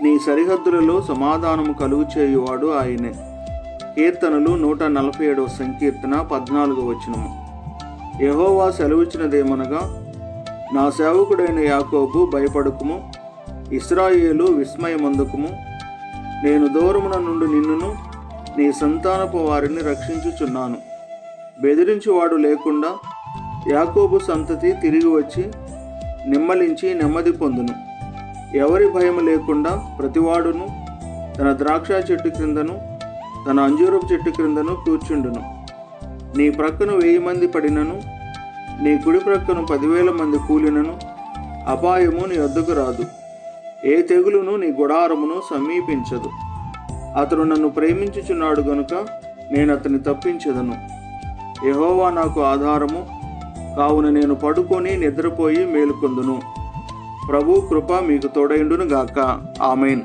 నీ సరిహద్దులలో సమాధానము కలుగు చేయువాడు ఆయనే. కీర్తనలు 147 సంకీర్తన 14 వచనము. యెహోవా సెలవిచ్చినదేమనగా, నా సేవకుడైన యాకోబు భయపడకుము, ఇశ్రాయేలు విస్మయమందుకుము. నేను దూరమున నుండి నిన్నును నీ సంతానపు వారిని రక్షించుచున్నాను. బెదిరించువాడు లేకుండా యాకోబు సంతతి తిరిగి వచ్చి నిమ్మలించి నెమ్మది పొందును. ఎవరి భయం లేకుండా ప్రతివాడును తన ద్రాక్ష చెట్టు క్రిందను తన అంజూరపు చెట్టు క్రిందను కూర్చుండును. నీ ప్రక్కన 1000 మంది పడినను, నీ కుడి ప్రక్కన 10,000 మంది కూలినను అపాయము నీ వద్దకు రాదు. ఏ తెగులును నీ గుడారమును సమీపించదు. అతడు నన్ను ప్రేమించుచున్నాడు గనుక నేను అతన్ని తప్పించెదను. యెహోవా నాకు ఆధారము, కావున నేను పడుకొని నిద్రపోయి మేలుకొందును. ప్రభు కృప మీకు తోడైండును గాక. ఆమేన్.